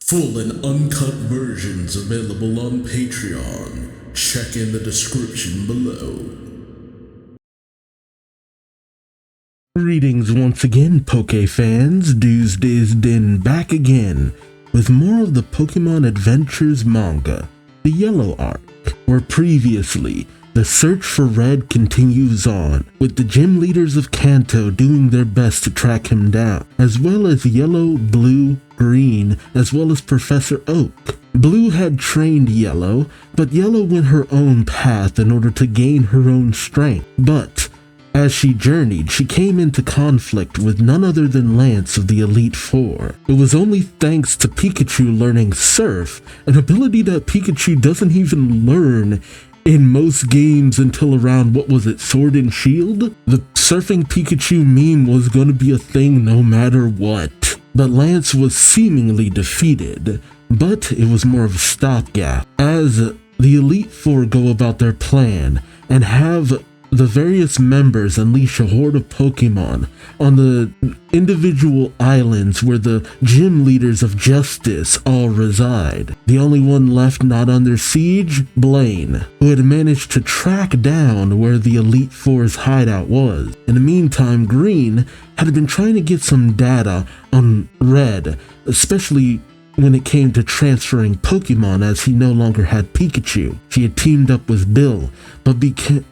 Full and uncut versions available on Patreon. Check in the description below. Greetings once again, Poke fans. Duuz-Diz-Din back again with more of the Pokemon Adventures manga, the Yellow Arc, where previously the search for Red continues on, with the gym leaders of Kanto doing their best to track him down, as well as Yellow, Blue, Green, as well as Professor Oak. Blue had trained Yellow, but Yellow went her own path in order to gain her own strength. But as she journeyed, she came into conflict with none other than Lance of the Elite Four. It was only thanks to Pikachu learning Surf, an ability that Pikachu doesn't even learn in most games until around, Sword and Shield? The surfing Pikachu meme was going to be a thing no matter what. But Lance was seemingly defeated, but it was more of a stopgap. As the Elite Four go about their plan and have the various members unleash a horde of Pokemon on the individual islands where the gym leaders of justice all reside. The only one left not under siege, Blaine, who had managed to track down where the Elite Four's hideout was. In the meantime, Green had been trying to get some data on Red, especially when it came to transferring Pokemon, as he no longer had Pikachu. She had teamed up with Bill, but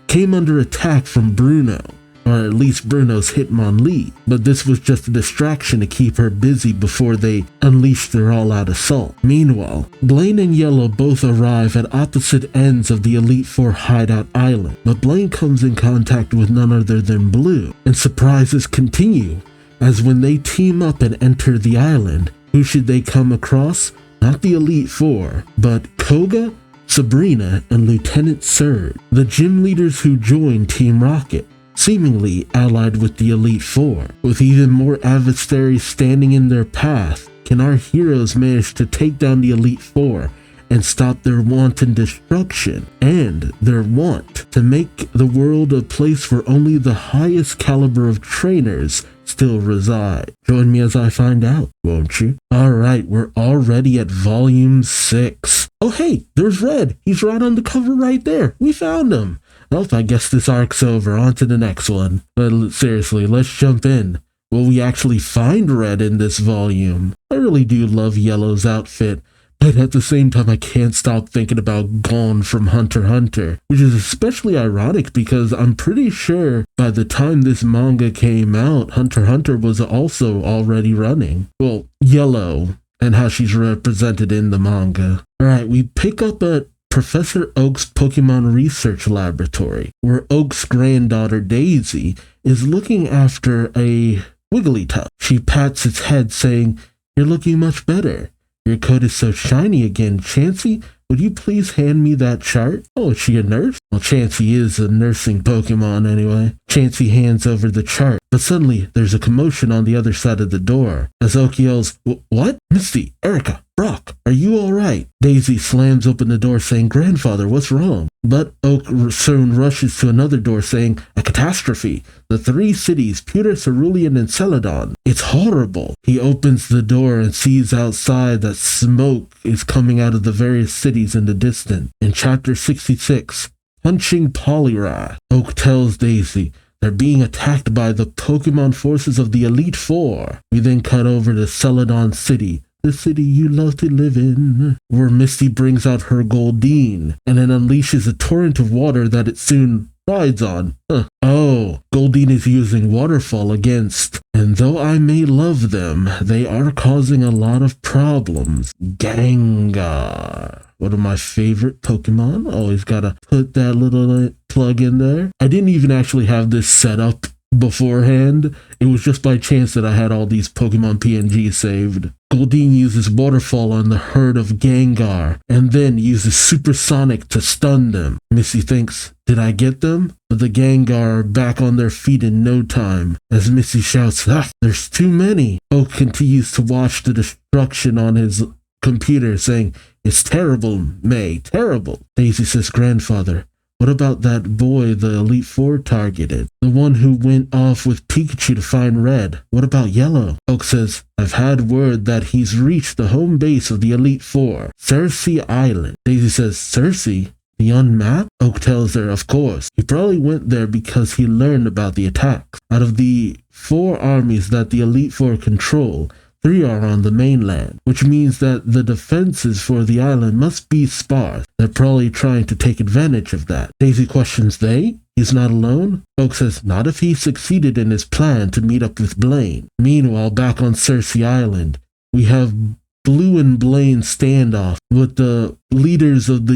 came under attack from Bruno, or at least Bruno's Hitmonlee. But this was just a distraction to keep her busy before they unleashed their all-out assault. Meanwhile, Blaine and Yellow both arrive at opposite ends of the Elite Four hideout island, but Blaine comes in contact with none other than Blue, and surprises continue, as when they team up and enter the island, who should they come across? Not the Elite Four, but Koga, Sabrina, and Lieutenant Surge, the gym leaders who joined Team Rocket, seemingly allied with the Elite Four. With even more adversaries standing in their path, can our heroes manage to take down the Elite Four and stop their wanton destruction and their want to make the world a place where only the highest caliber of trainers still reside? Join me as I find out, won't you? Alright, we're already at volume 6. Oh hey, there's Red. He's right on the cover right there. We found him. Well, I guess this arc's over. On to the next one. But seriously, let's jump in. Will we actually find Red in this volume? I really do love Yellow's outfit, but at the same time, I can't stop thinking about Gon from Hunter x Hunter, which is especially ironic because I'm pretty sure by the time this manga came out, Hunter x Hunter was also already running. Well, Yellow, and how she's represented in the manga. Alright, we pick up at Professor Oak's Pokemon Research Laboratory, where Oak's granddaughter Daisy is looking after a Wigglytuff. She pats its head saying, "You're looking much better. Your coat is so shiny again. Chansey, would you please hand me that chart?" Oh, is she a nurse? Well, Chansey is a nursing Pokemon anyway. Chansey hands over the chart, but suddenly there's a commotion on the other side of the door. As Oak yells, "What? Misty, Erica, Brock, are you alright?" Daisy slams open the door saying, "Grandfather, what's wrong?" But Oak soon rushes to another door saying, "A catastrophe. The 3 cities, Pewter, Cerulean, and Celadon. It's horrible." He opens the door and sees outside that smoke is coming out of the various cities in the distance. In chapter 66, Punching Poliwrath, Oak tells Daisy they're being attacked by the Pokemon forces of the Elite Four. We then cut over to Celadon City, the city you love to live in, where Misty brings out her Goldeen and then unleashes a torrent of water that it soon rides on. Oh, Goldeen is using Waterfall against, and though I may love them, they are causing a lot of problems, Gengar. One of my favorite Pokemon. Always gotta put that little plug in there. I didn't even actually have this set up beforehand. It was just by chance that I had all these Pokemon PNGs saved. Goldeen uses Waterfall on the herd of Gengar, and then uses Supersonic to stun them. Missy thinks, "Did I get them?" But the Gengar are back on their feet in no time. As Missy shouts, "Ah, there's too many." Oak continues to watch the destruction on his computer, saying, "It's terrible, May, terrible." Daisy says, "Grandfather, what about that boy the Elite Four targeted?" The one who went off with Pikachu to find Red. What about Yellow? Oak says, I've had word that he's reached the home base of the Elite Four, Cersei Island. Daisy says, Cersei? The unmapped? Oak tells her, of course. He probably went there because he learned about the attacks. Out of the 4 armies that the Elite Four control, 3 are on the mainland, which means that the defenses for the island must be sparse. They're probably trying to take advantage of that. Daisy questions they? He's not alone? Oak says, not if he succeeded in his plan to meet up with Blaine. Meanwhile, back on Cersei Island, we have Blue and Blaine standoff with the leaders of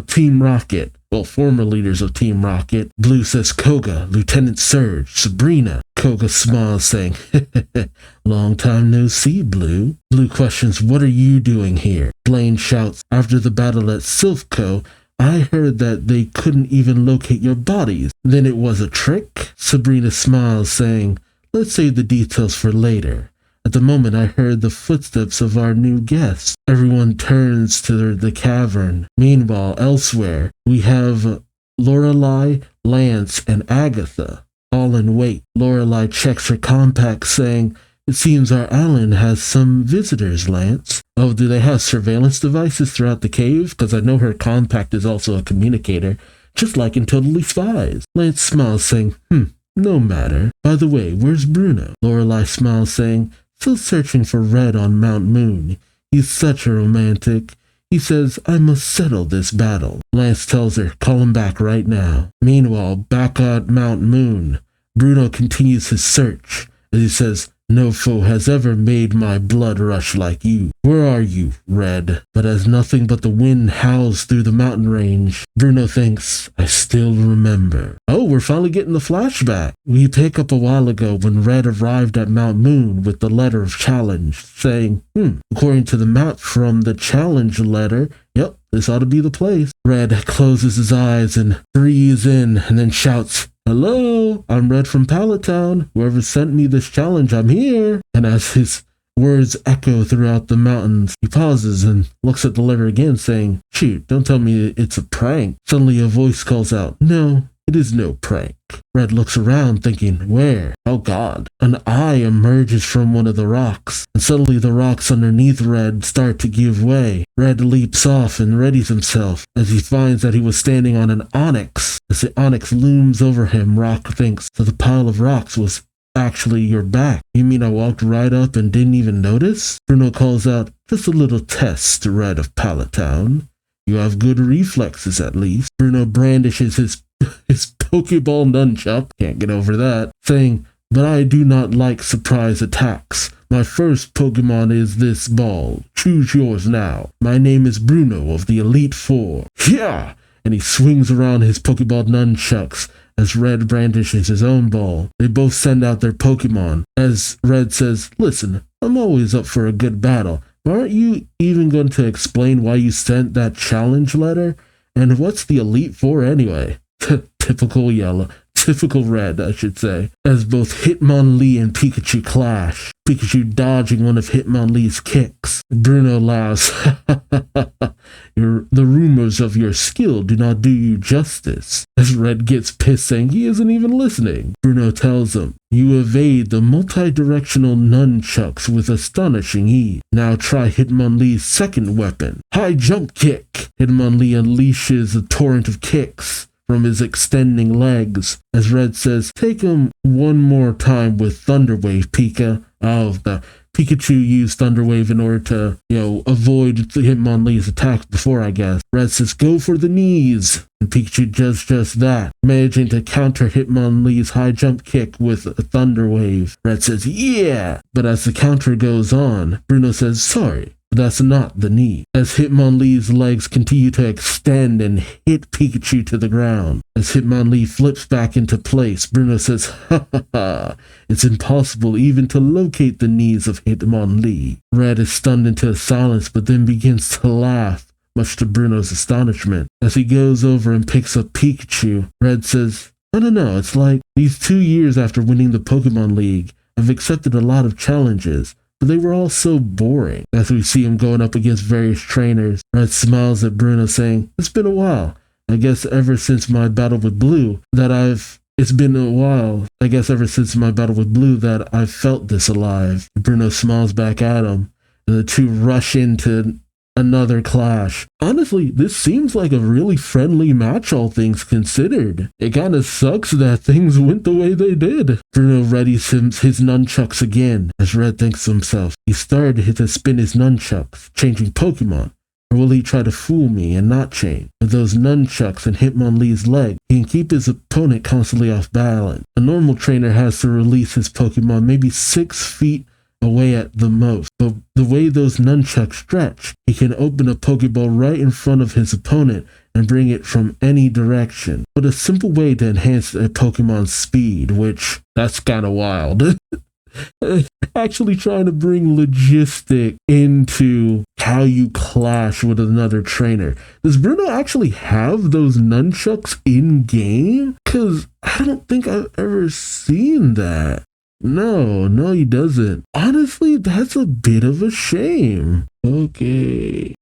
Team Rocket. Well, former leaders of Team Rocket. Blue says Koga, Lieutenant Surge, Sabrina. Koga smiles, saying, long time no see, Blue. Blue questions, what are you doing here? Blaine shouts, after the battle at Silphco, I heard that they couldn't even locate your bodies. Then it was a trick? Sabrina smiles, saying, let's save the details for later. At the moment, I heard the footsteps of our new guest. Everyone turns to the cavern. Meanwhile, elsewhere, we have Lorelei, Lance, and Agatha, all in wait. Lorelei checks her compact, saying, it seems our island has some visitors, Lance. Oh, do they have surveillance devices throughout the cave? Because I know her compact is also a communicator, just like in Totally Spies. Lance smiles, saying, no matter. By the way, where's Bruno? Lorelei smiles, saying, still searching for Red on Mount Moon. He's such a romantic. He says, I must settle this battle. Lance tells her, call him back right now. Meanwhile, back at Mount Moon, Bruno continues his search as he says, no foe has ever made my blood rush like you. Where are you, Red? But as nothing but the wind howls through the mountain range, Bruno thinks, I still remember. Oh, we're finally getting the flashback. We pick up a while ago when Red arrived at Mount Moon with the letter of challenge, saying, according to the map from the challenge letter, yep, this ought to be the place. Red closes his eyes and breathes in and then shouts, hello, I'm Red from Palatown. Whoever sent me this challenge, I'm here. And as his words echo throughout the mountains, he pauses and looks at the letter again, saying, shoot, don't tell me it's a prank. Suddenly a voice calls out, no, it is no prank. Red looks around thinking, where? Oh God. An eye emerges from one of the rocks, and suddenly the rocks underneath Red start to give way. Red leaps off and readies himself as he finds that he was standing on an onyx. As the onyx looms over him, Rock thinks, so the pile of rocks was actually your back. You mean I walked right up and didn't even notice? Bruno calls out, just a little test, Red of Palatown. You have good reflexes at least. Bruno brandishes his Pokeball nunchuck, can't get over that, saying, but I do not like surprise attacks. My first Pokemon is this ball. Choose yours now. My name is Bruno of the Elite Four. Yeah! And he swings around his Pokeball nunchucks as Red brandishes his own ball. They both send out their Pokemon. As Red says, listen, I'm always up for a good battle. But aren't you even going to explain why you sent that challenge letter? And what's the Elite Four anyway? Typical Yellow. Typical Red, I should say. As both Hitmonlee and Pikachu clash. Pikachu dodging one of Hitmonlee's kicks. Bruno laughs. The rumors of your skill do not do you justice. As Red gets pissed, saying he isn't even listening. Bruno tells him, you evade the multi-directional nunchucks with astonishing ease. Now try Hitmonlee's second weapon, High Jump Kick. Hitmonlee unleashes a torrent of kicks from his extending legs. As Red says, take him one more time with Thunder Wave, Pika. Oh, the Pikachu used Thunder Wave in order to, avoid Hitmonlee's attacks before, I guess. Red says, go for the knees. And Pikachu does just that, managing to counter Hitmonlee's high jump kick with a Thunder Wave. Red says, yeah! But as the counter goes on, Bruno says, sorry, but that's not the knee. As Hitmonlee's legs continue to extend and hit Pikachu to the ground. As Hitmonlee flips back into place, Bruno says, ha ha ha, it's impossible even to locate the knees of Hitmonlee. Red is stunned into silence, but then begins to laugh, much to Bruno's astonishment. As he goes over and picks up Pikachu, Red says, I don't know, it's like these 2 years after winning the Pokemon League, I've accepted a lot of challenges, but they were all so boring. As we see him going up against various trainers, Red smiles at Bruno, saying, it's been a while. I guess ever since my battle with Blue that I've It's been a while, I guess ever since my battle with Blue, that I've felt this alive. Bruno smiles back at him, and the two rush into another clash. Honestly, this seems like a really friendly match, all things considered. It kind of sucks that things went the way they did. Bruno readies his nunchucks again, as Red thinks to himself. He started to spin his nunchucks, changing Pokemon. Or will he try to fool me and not change? With those nunchucks and Hitmonlee's leg, he can keep his opponent constantly off balance. A normal trainer has to release his Pokemon maybe 6 feet away at the most, but the way those nunchucks stretch, he can open a Pokeball right in front of his opponent and bring it from any direction. But a simple way to enhance a Pokemon's speed, which, that's kinda wild. Actually trying to bring logistic into how you clash with another trainer. Does Bruno actually have those nunchucks in game? Cause I don't think I've ever seen that. No, he doesn't. Honestly, that's a bit of a shame. Okay.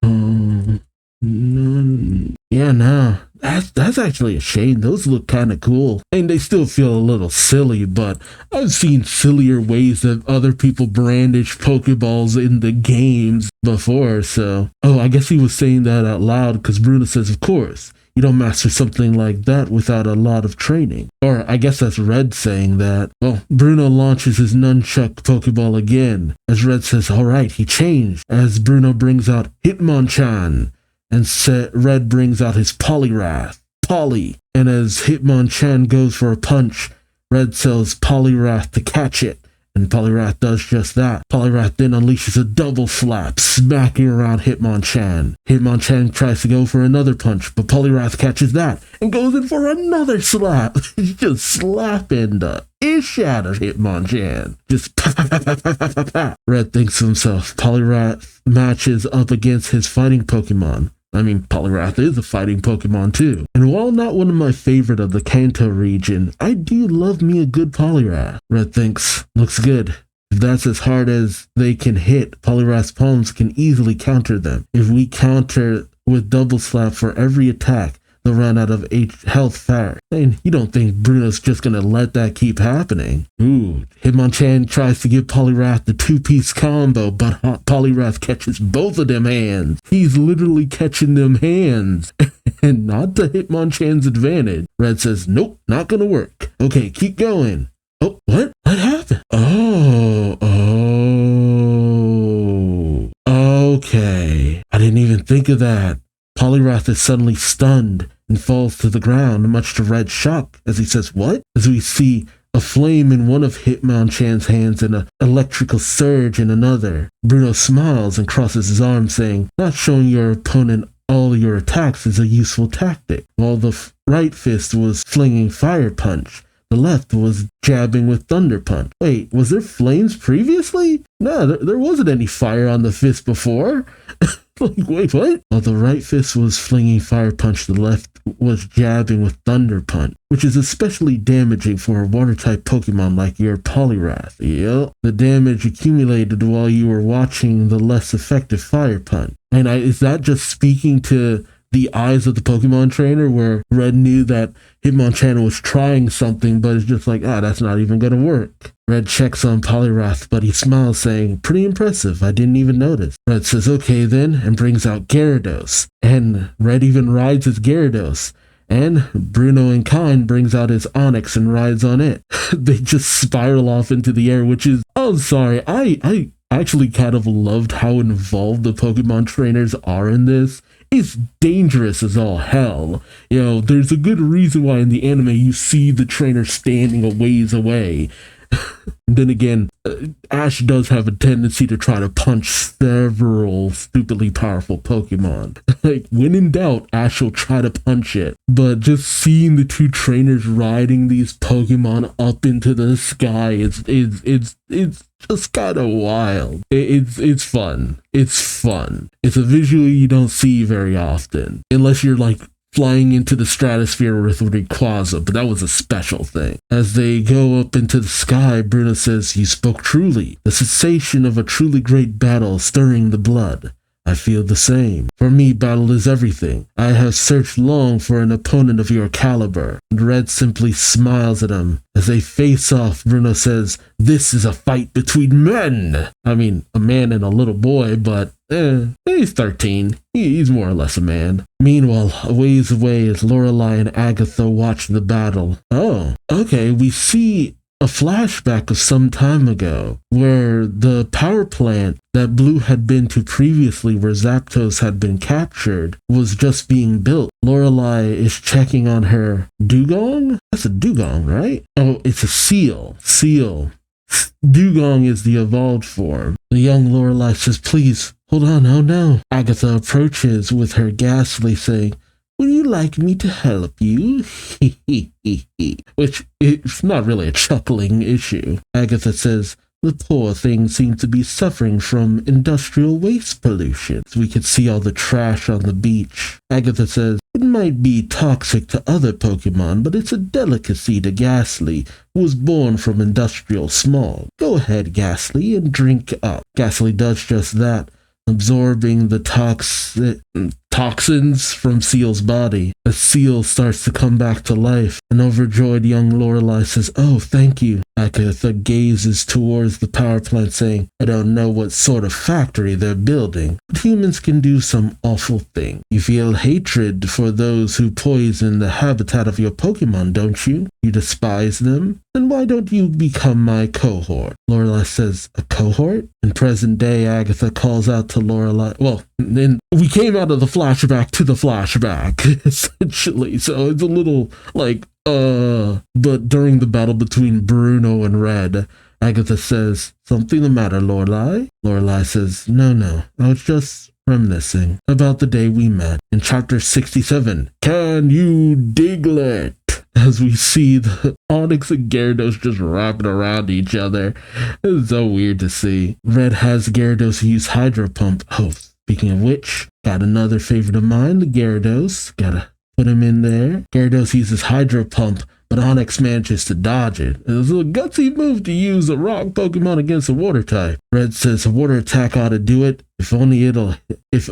Yeah, no. That's actually a shame. Those look kind of cool. And they still feel a little silly, but I've seen sillier ways that other people brandish Pokeballs in the games before, so... Oh, I guess he was saying that out loud because Bruno says, of course. You don't master something like that without a lot of training. Or I guess that's Red saying that. Well, Bruno launches his nunchuck Pokeball again. As Red says, alright, he changed. As Bruno brings out Hitmonchan. And Red brings out his Poliwrath. Poly. And as Hitmonchan goes for a punch, Red tells Poliwrath to catch it. And Poliwrath does just that. Poliwrath then unleashes a double slap, smacking around Hitmonchan. Hitmonchan tries to go for another punch, but Poliwrath catches that and goes in for another slap. He's just slapping the ish out of Hitmonchan. Just pa pa pa pa pa pa pa pa. Red thinks to himself, Poliwrath matches up against his fighting Pokemon. I mean, Poliwrath is a fighting Pokemon too. And while not one of my favorite of the Kanto region, I do love me a good Poliwrath. Red thinks, looks good. If that's as hard as they can hit, Poliwrath's palms can easily counter them. If we counter with double slap for every attack, they'll run out of health fast. And you don't think Bruno's just gonna let that keep happening. Ooh, Hitmonchan tries to give Poliwrath the 2-piece combo, but Poliwrath catches both of them hands. He's literally catching them hands. And not to Hitmonchan's advantage. Red says, nope, not gonna work. Okay, keep going. Oh, what? What happened? Okay. I didn't even think of that. Poliwrath is suddenly stunned and falls to the ground, much to Red's shock, as he says, what? As we see a flame in one of Hitmonchan's hands and an electrical surge in another. Bruno smiles and crosses his arms, saying, not showing your opponent all your attacks is a useful tactic. While the right fist was flinging Fire Punch, the left was jabbing with Thunder Punch. Wait, was there flames previously? No, there wasn't any fire on the fist before. Like, wait, what? While the right fist was flinging Fire Punch, the left was jabbing with Thunder Punch, which is especially damaging for a water-type Pokemon like your Poliwrath. Yep. The damage accumulated while you were watching the less effective Fire Punch. And is that just speaking to the eyes of the Pokemon trainer, where Red knew that Hitmonchan was trying something, but it's just like, that's not even gonna work. Red checks on Poliwrath, but he smiles, saying, pretty impressive, I didn't even notice. Red says, okay then, and brings out Gyarados. And Red even rides his Gyarados. And Bruno and Kahan brings out his Onix and rides on it. They just spiral off into the air, which is, I actually kind of loved how involved the Pokemon trainers are in this. It's dangerous as all hell. You know, there's a good reason why in the anime you see the trainer standing a ways away. Then again, Ash does have a tendency to try to punch several stupidly powerful Pokemon. Like, when in doubt, Ash will try to punch it. But just seeing the two trainers riding these Pokemon up into the sky, it's just kind of wild. It's fun. It's fun. It's a visual you don't see very often, unless you're like flying into the stratosphere with Rayquaza, but that was a special thing. As they go up into the sky, Bruno says, you spoke truly. The sensation of a truly great battle stirring the blood. I feel the same. For me, battle is everything. I have searched long for an opponent of your caliber. And Red simply smiles at him. As they face off, Bruno says, this is a fight between men. I mean, a man and a little boy, but he's 13. He's more or less a man. Meanwhile, a ways away as Lorelai and Agatha watch the battle. Oh, okay, we see a flashback of some time ago where the power plant that Blue had been to previously, where Zapdos had been captured, was just being built. Lorelai is checking on her dugong? That's a dugong, right? Oh, it's a seal. Dugong is the evolved form. The young Lorelai says, please, hold on, oh no. Agatha approaches with her ghastly saying, would you like me to help you? Which is not really a chuckling issue. Agatha says, the poor thing seems to be suffering from industrial waste pollution. We could see all the trash on the beach. Agatha says, it might be toxic to other Pokemon, but it's a delicacy to Ghastly, who was born from industrial smog. Go ahead, Ghastly, and drink up. Ghastly does just that, absorbing the toxins from Seal's body. The Seal starts to come back to life. An overjoyed young Lorelai says, oh, thank you. Agatha gazes towards the power plant saying, I don't know what sort of factory they're building, but humans can do some awful thing. You feel hatred for those who poison the habitat of your Pokemon, don't you? You despise them? Then why don't you become my cohort? Lorelai says, a cohort? In present day, Agatha calls out to Lorelai. Well, then we came out of the flashback to the flashback, essentially, so it's a little like, but during the battle between Bruno and Red, Agatha says, something the matter, Lorelai? Lorelai says, no, I was just reminiscing about the day we met. In chapter 67, Can You Diglett? As we see the Onix and Gyarados just wrapping around each other. It's so weird to see. Red has Gyarados use Hydro Pump. Oh, speaking of which, got another favorite of mine, the Gyarados. Gotta put him in there. Gyarados uses Hydro Pump, but Onix manages to dodge it. It was a gutsy move to use a rock Pokemon against a water type. Red says a water attack ought to do it. If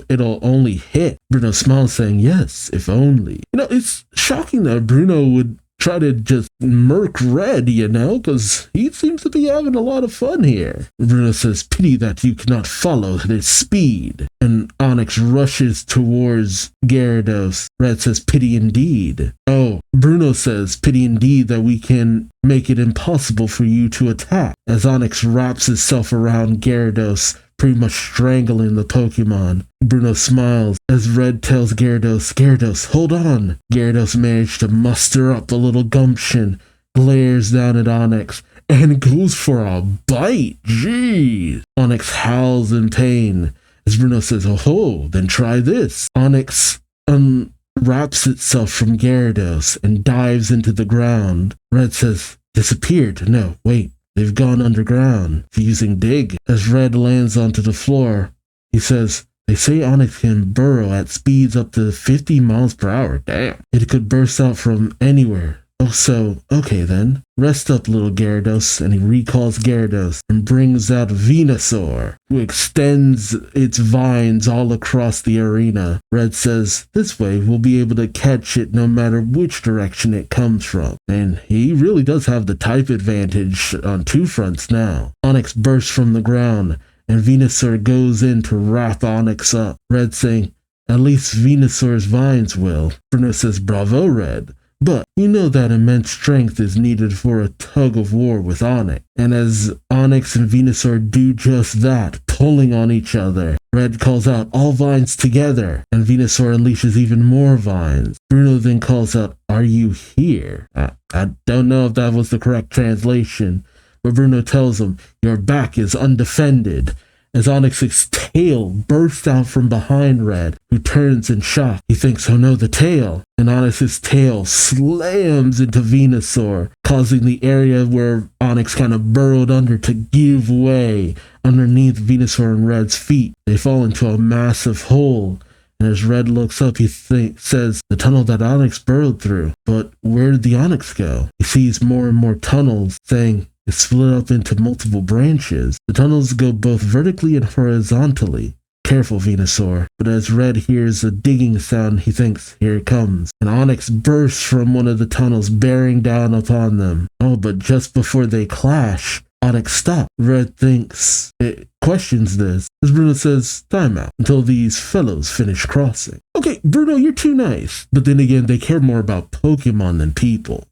it'll only hit. Bruno smiles saying, yes, if only. It's shocking that Bruno would try to just murk Red, because he seems to be having a lot of fun here. Bruno says, pity that you cannot follow his speed. And Onix rushes towards Gyarados. Red says, pity indeed. Oh, Bruno says, pity indeed that we can make it impossible for you to attack. As Onix wraps itself around Gyarados, pretty much strangling the Pokemon. Bruno smiles as Red tells Gyarados, hold on. Gyarados managed to muster up a little gumption, glares down at Onix, and goes for a bite. Jeez. Onix howls in pain as Bruno says, oh, then try this. Onix unwraps itself from Gyarados and dives into the ground. Red says, disappeared. No, wait. They've gone underground, using Dig. As Red lands onto the floor, he says, they say Onix can burrow at speeds up to 50 miles per hour. Damn. It could burst out from anywhere. Oh, so, okay then. Rest up, little Gyarados, and he recalls Gyarados and brings out Venusaur, who extends its vines all across the arena. Red says, this way we'll be able to catch it no matter which direction it comes from. And he really does have the type advantage on two fronts now. Onix bursts from the ground, and Venusaur goes in to wrap Onix up. Red saying, at least Venusaur's vines will. Bruno says, bravo, Red. But you know that immense strength is needed for a tug of war with Onix. And as Onix and Venusaur do just that, pulling on each other, Red calls out, all vines together, and Venusaur unleashes even more vines. Bruno then calls out, are you here? I don't know if that was the correct translation, but Bruno tells him, your back is undefended. As Onix's tail bursts out from behind Red, who turns in shock. He thinks, oh no, the tail. And Onix's tail slams into Venusaur, causing the area where Onix kind of burrowed under to give way underneath Venusaur and Red's feet. They fall into a massive hole. And as Red looks up, he says, the tunnel that Onix burrowed through. But where did the Onix go? He sees more and more tunnels, saying, it's split up into multiple branches. The tunnels go both vertically and horizontally. Careful, Venusaur. But as Red hears a digging sound, he thinks, here it comes. An Onix bursts from one of the tunnels, bearing down upon them. Oh, but just before they clash, Onix stops. Red thinks, it questions this, as Bruno says, time out, until these fellows finish crossing. Okay, Bruno, you're too nice. But then again, they care more about Pokemon than people.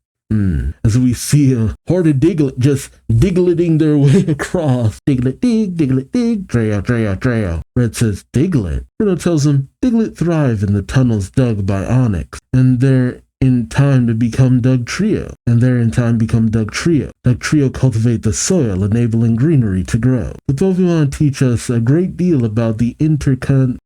As we see a hoarded Diglett just digletting their way across. Diglett dig, Dreo. Red says, Diglett? Bruno tells him, Diglett thrive in the tunnels dug by Onix, and they're in time to become Dugtrio. Dugtrio cultivate the soil, enabling greenery to grow. The Pokemon teach us a great deal about the interconnectedness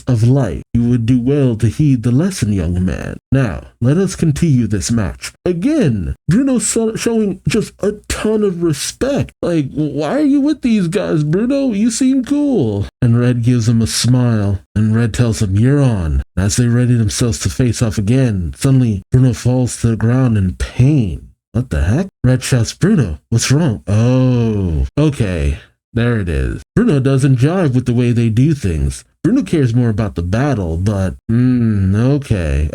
of life. You would do well to heed the lesson, young man. Now, let us continue this match. Again, Bruno's showing just a ton of respect. Like, why are you with these guys, Bruno? You seem cool. And Red gives him a smile, and Red tells him, you're on. As they ready themselves to face off again, suddenly Bruno falls to the ground in pain. What the heck? Red shouts, Bruno, what's wrong? Oh, okay. There it is. Bruno doesn't jive with the way they do things. Bruno cares more about the battle, but, okay.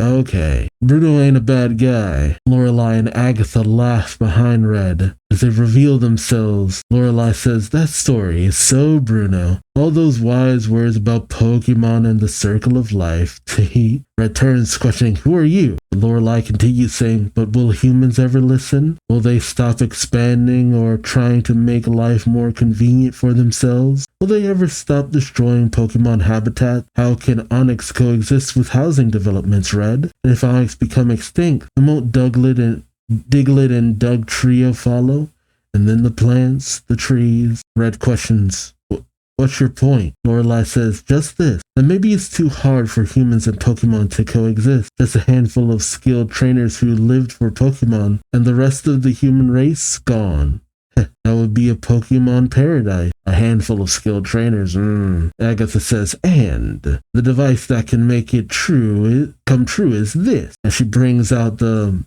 Bruno ain't a bad guy. Lorelei and Agatha laugh behind Red. As they reveal themselves, Lorelei says, that story is so Bruno. All those wise words about Pokemon and the circle of life. Tee. Red turns, questioning, who are you? But Lorelei continues saying, but will humans ever listen? Will they stop expanding or trying to make life more convenient for themselves? Will they ever stop destroying Pokemon habitat? How can Onix coexist with housing developments, Red? And if Onix become extinct, then won't Diglett and Dugtrio follow? And then the plants, the trees? Red questions, what's your point? Lorelei says, just this. That maybe it's too hard for humans and Pokemon to coexist. Just a handful of skilled trainers who lived for Pokemon, and the rest of the human race gone. That would be a Pokemon paradise. A handful of skilled trainers. Agatha says, and the device that can make it come true is this. And she brings out the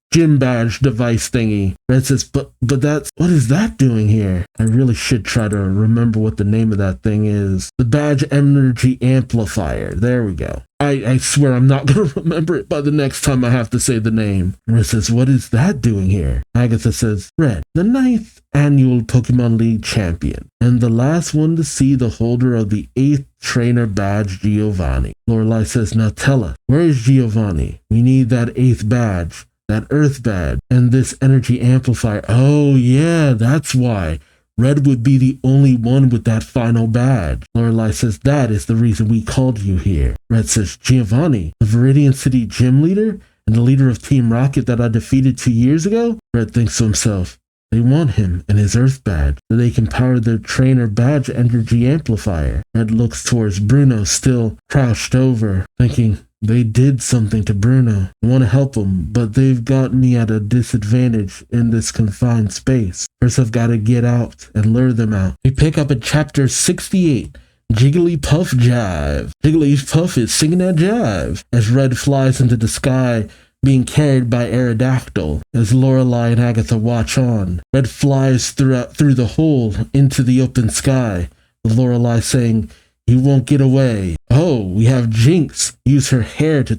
gym badge device thingy. Red says, but what is that doing here? I really should try to remember what the name of that thing is. The badge energy amplifier. There we go. I swear I'm not going to remember it by the next time I have to say the name. Red says, what is that doing here? Agatha says, Red, the 9th annual Pokemon League champion, and the last one to see the holder of the 8th trainer badge, Giovanni. Lorelei says, now tell us, where is Giovanni? We need that 8th badge, that Earth badge, and this energy amplifier. Oh yeah, that's why. Red would be the only one with that final badge. Lorelei says, that is the reason we called you here. Red says, Giovanni, the Viridian City gym leader and the leader of Team Rocket that I defeated 2 years ago? Red thinks to himself, they want him and his Earth badge so they can power their trainer badge energy amplifier. Red looks towards Bruno, still crouched over, thinking, they did something to Bruno. I want to help him, but they've got me at a disadvantage in this confined space. First, I've got to get out and lure them out. We pick up at chapter 68, Jigglypuff Jive. Jigglypuff is singing that jive as Red flies into the sky, being carried by Aerodactyl. As Lorelei and Agatha watch on, Red flies through the hole into the open sky, with Lorelei saying, you won't get away. Oh, we have Jinx use her hair to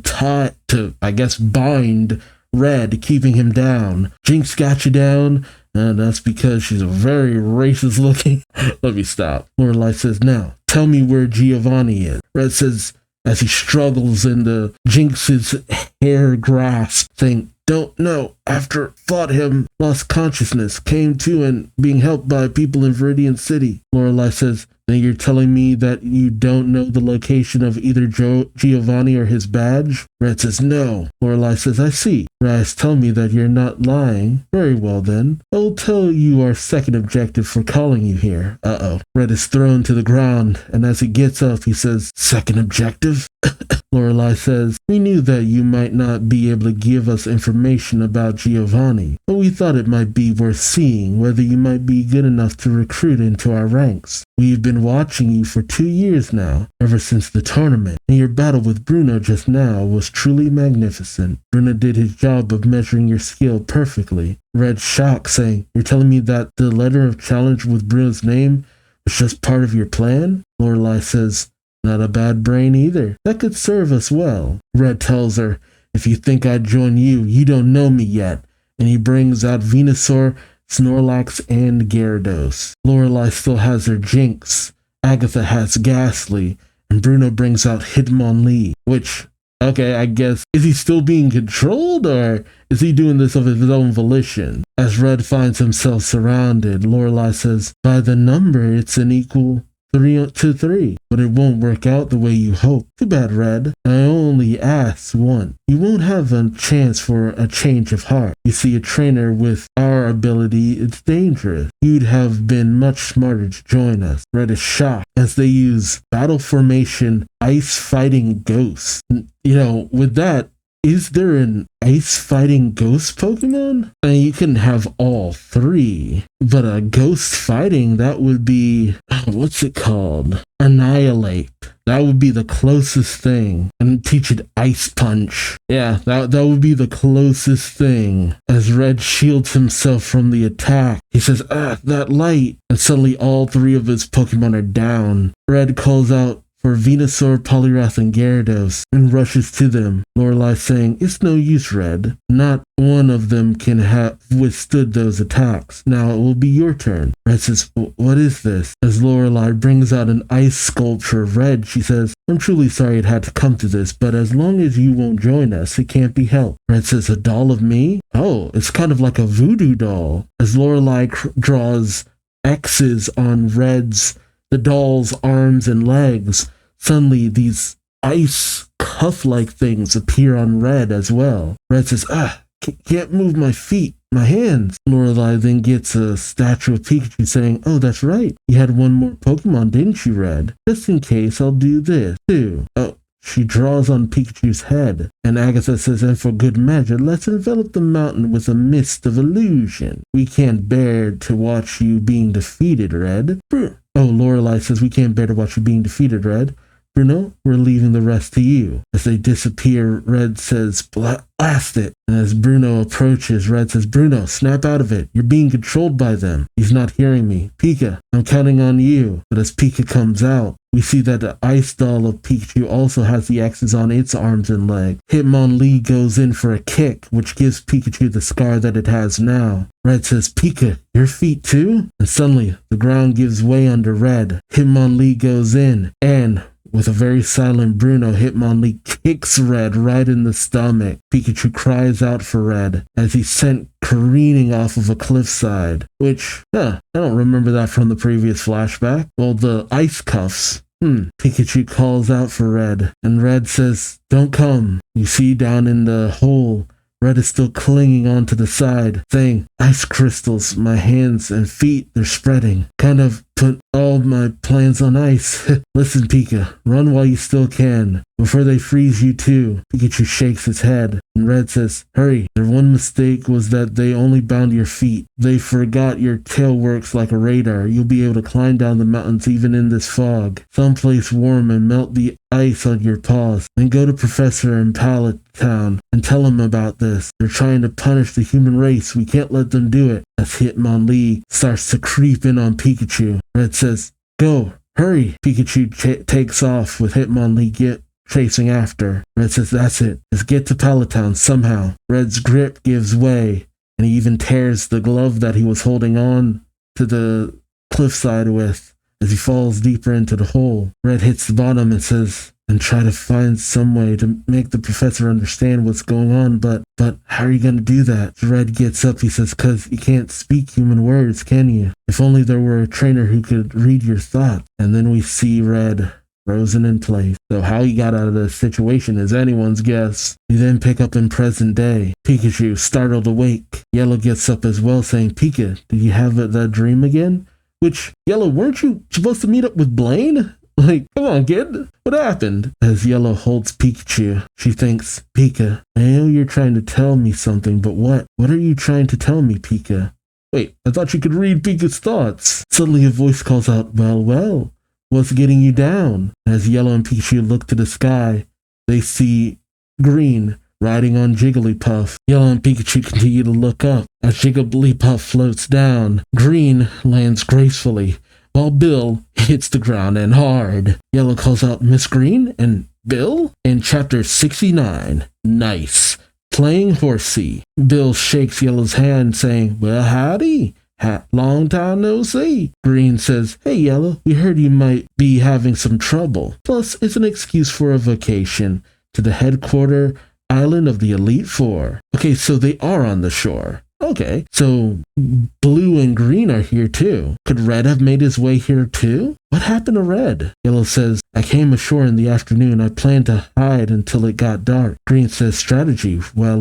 bind Red, keeping him down. Jinx got you down, and that's because she's a very racist looking. Let me stop. Lorelei says, now, tell me where Giovanni is. Red says, as he struggles into Jinx's hair grasp, saying, don't know. After fought him, lost consciousness, came to and being helped by people in Viridian City. Lorelei says, then you're telling me that you don't know the location of either Giovanni or his badge? Red says, no. Lorelei says, I see. Raz, tell me that you're not lying. Very well then. I'll tell you our second objective for calling you here. Uh-oh. Red is thrown to the ground, and as he gets up, he says, second objective? Lorelei says, we knew that you might not be able to give us information about Giovanni, but we thought it might be worth seeing whether you might be good enough to recruit into our ranks. We've been watching you for 2 years now, ever since the tournament, and your battle with Bruno just now was truly magnificent. Bruno did his job of measuring your skill perfectly. Red shocked, saying, you're telling me that the letter of challenge with Bruno's name It's just part of your plan? Lorelei says, not a bad brain either. That could serve us well. Red tells her, if you think I'd join you, you don't know me yet. And he brings out Venusaur, Snorlax, and Gyarados. Lorelei still has her Jinx. Agatha has Ghastly. And Bruno brings out Hitmonlee, which, okay, I guess, is he still being controlled, or is he doing this of his own volition? As Red finds himself surrounded, Lorelei says, by the number, it's an equal 3-3, but it won't work out the way you hope. Too bad, Red. I only asked once. You won't have a chance for a change of heart. You see, a trainer with our ability, it's dangerous. You'd have been much smarter to join us. Red is shocked as they use battle formation ice fighting ghosts. With that, is there an ice fighting ghost Pokemon? I mean, you can have all three, but a ghost fighting, that would be, what's it called? Annihilate. That would be the closest thing. And teach it Ice Punch. Yeah, that would be the closest thing. As Red shields himself from the attack, he says, that light. And suddenly all three of his Pokemon are down. Red calls out for Venusaur, Poliwrath, and Gyarados, and rushes to them. Lorelei saying, it's no use, Red. Not one of them can have withstood those attacks. Now it will be your turn. Red says, what is this? As Lorelei brings out an ice sculpture of Red, she says, I'm truly sorry it had to come to this, but as long as you won't join us, it can't be helped. Red says, a doll of me? Oh, it's kind of like a voodoo doll. As Lorelei draws X's on the doll's arms and legs, suddenly these ice cuff-like things appear on Red as well. Red says, can't move my feet, my hands. Lorelei then gets a statue of Pikachu saying, oh, that's right. You had one more Pokemon, didn't you, Red? Just in case, I'll do this, too. Oh, she draws on Pikachu's head, and Agatha says, and for good measure, let's envelop the mountain with a mist of illusion. We can't bear to watch you being defeated, Red. Oh, Lorelei says, we can't bear to watch you being defeated, Red. Bruno, we're leaving the rest to you. As they disappear, Red says, blast it. And as Bruno approaches, Red says, Bruno, snap out of it. You're being controlled by them. He's not hearing me. Pika, I'm counting on you. But as Pika comes out, we see that the ice doll of Pikachu also has the X's on its arms and legs. Hitmonlee goes in for a kick, which gives Pikachu the scar that it has now. Red says, Pika, your feet too? And suddenly, the ground gives way under Red. Hitmonlee goes in, and with a very silent Bruno, Hitmonlee kicks Red right in the stomach. Pikachu cries out for Red as he's sent careening off of a cliffside, which, I don't remember that from the previous flashback. Well, the ice cuffs. Pikachu calls out for Red, and Red says, don't come. You see down in the hole, Red is still clinging onto the side, saying, ice crystals, my hands and feet, they're spreading. Kind of put all my plans on ice. Listen, Pika, run while you still can, before they freeze you too. Pikachu shakes his head, and Red says, hurry. Their one mistake was that they only bound your feet. They forgot your tail works like a radar. You'll be able to climb down the mountains even in this fog. Someplace warm and melt the ice on your paws. Then go to Professor in Pallet Town and tell him about this. They're trying to punish the human race. We can't let them do it. As Hitmonlee starts to creep in on Pikachu, Red says, go, hurry. Pikachu takes off with Hitmonlee chasing after. Red says, that's it. Let's get to Pallet Town somehow. Red's grip gives way, and he even tears the glove that he was holding on to the cliffside with as he falls deeper into the hole. Red hits the bottom and says, and try to find some way to make the professor understand what's going on, but how are you going to do that? Red gets up, he says, cause you can't speak human words, can you? If only there were a trainer who could read your thoughts. And then we see Red frozen in place. So how he got out of this situation is anyone's guess. We then pick up in present day. Pikachu, startled awake. Yellow gets up as well, saying, Pika, did you have that dream again? Which, Yellow, weren't you supposed to meet up with Blaine? Like, come on, kid. What happened? As Yellow holds Pikachu, she thinks, Pika, I know you're trying to tell me something, but what? What are you trying to tell me, Pika? Wait, I thought you could read Pika's thoughts. Suddenly a voice calls out, well, what's getting you down? As Yellow and Pikachu look to the sky, they see Green riding on Jigglypuff. Yellow and Pikachu continue to look up. As Jigglypuff floats down, Green lands gracefully while Bill hits the ground and hard. Yellow calls out Miss Green and Bill in chapter 69. Nice. Playing horsey. Bill shakes Yellow's hand saying, well, howdy. Long time no see. Green says, hey Yellow, we heard you might be having some trouble. Plus, it's an excuse for a vacation to the headquarter island of the Elite Four. Okay, so they are on the shore. Okay, so Blue and Green are here too. Could Red have made his way here too? What happened to Red? Yellow says, I came ashore in the afternoon. I planned to hide until it got dark. Green says, strategy. Well,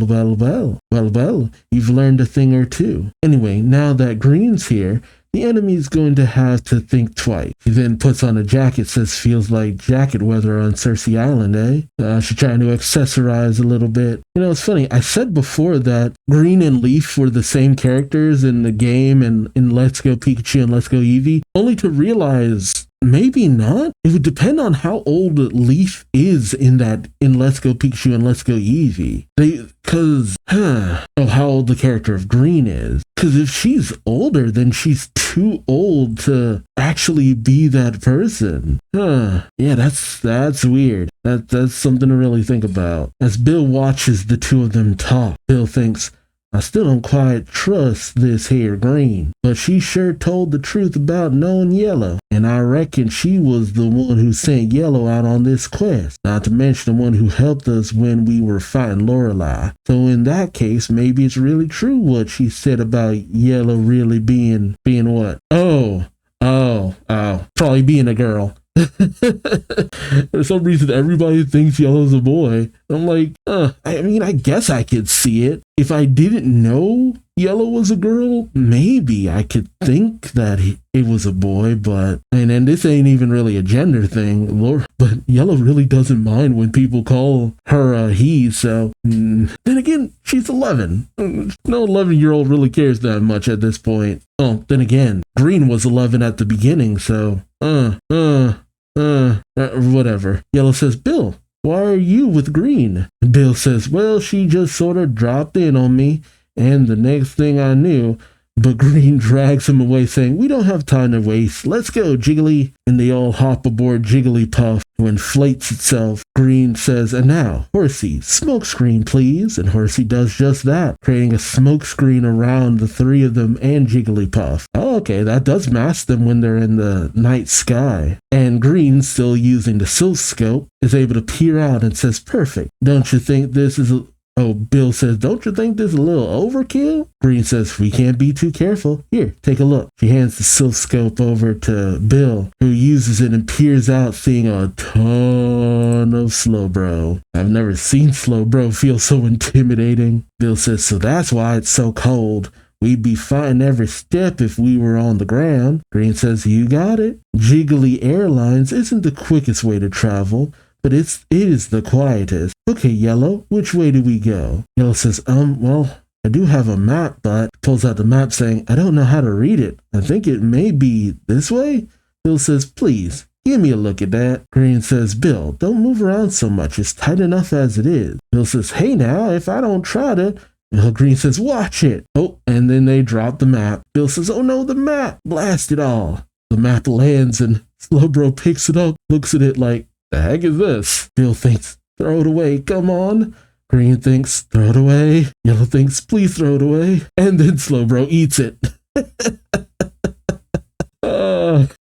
you've learned a thing or two. Anyway, now that Green's here, the enemy's going to have to think twice. He then puts on a jacket, says feels like jacket weather on Cersei Island, eh? She's trying to accessorize a little bit. You know, it's funny. I said before that Green and Leaf were the same characters in the game and in Let's Go Pikachu and Let's Go Eevee, only to realize maybe not. It would depend on how old Leaf is in Let's Go Pikachu and Let's Go Eevee. How old the character of Green is. Because if she's older, then she's too old to actually be that person. Yeah, that's weird. That's something to really think about. As Bill watches the two of them talk, Bill thinks, I still don't quite trust this here Green, but she sure told the truth about knowing Yellow, and I reckon she was the one who sent Yellow out on this quest, not to mention the one who helped us when we were fighting Lorelei. So in that case, maybe it's really true what she said about Yellow really being what? Oh, probably being a girl. For some reason, everybody thinks Yellow's a boy. I'm like, I guess I could see it. If I didn't know Yellow was a girl, maybe I could think that it was a boy, but, and this ain't even really a gender thing, but Yellow really doesn't mind when people call her he, so, then again, she's 11. No 11-year-old really cares that much at this point. Oh, then again, Green was 11 at the beginning, so, whatever. Yellow says, Bill, why are you with Green? Bill says, well, she just sort of dropped in on me, and the next thing I knew, but Green drags him away saying, we don't have time to waste. Let's go, Jiggly. And they all hop aboard Jigglypuff, who inflates itself. Green says, and now, Horsey, smoke screen, please. And Horsey does just that, creating a smoke screen around the three of them and Jigglypuff. Oh, okay, that does mask them when they're in the night sky. And Green, still using the silk scope, is able to peer out and says, perfect. Don't you think this is Bill says, don't you think this is a little overkill? Green says, we can't be too careful. Here, take a look. She hands the silk scope over to Bill, who uses it and peers out, seeing a ton of Slowbro. I've never seen Slowbro feel so intimidating. Bill says, so that's why it's so cold. We'd be fighting every step if we were on the ground. Green says, you got it. Jiggly Airlines isn't the quickest way to travel, but it is the quietest. Okay, Yellow, which way do we go? Yellow says, well, I do have a map, but pulls out the map saying, I don't know how to read it. I think it may be this way. Bill says, please, give me a look at that. Green says, Bill, don't move around so much. It's tight enough as it is. Bill says, hey now, if I don't try to. Green says, watch it. Oh, and then they drop the map. Bill says, oh no, the map. Blast it all. The map lands and Slowbro picks it up, looks at it like, the heck is this? Bill thinks, throw it away, come on. Green thinks, throw it away. Yellow thinks, please throw it away. And then Slowbro eats it.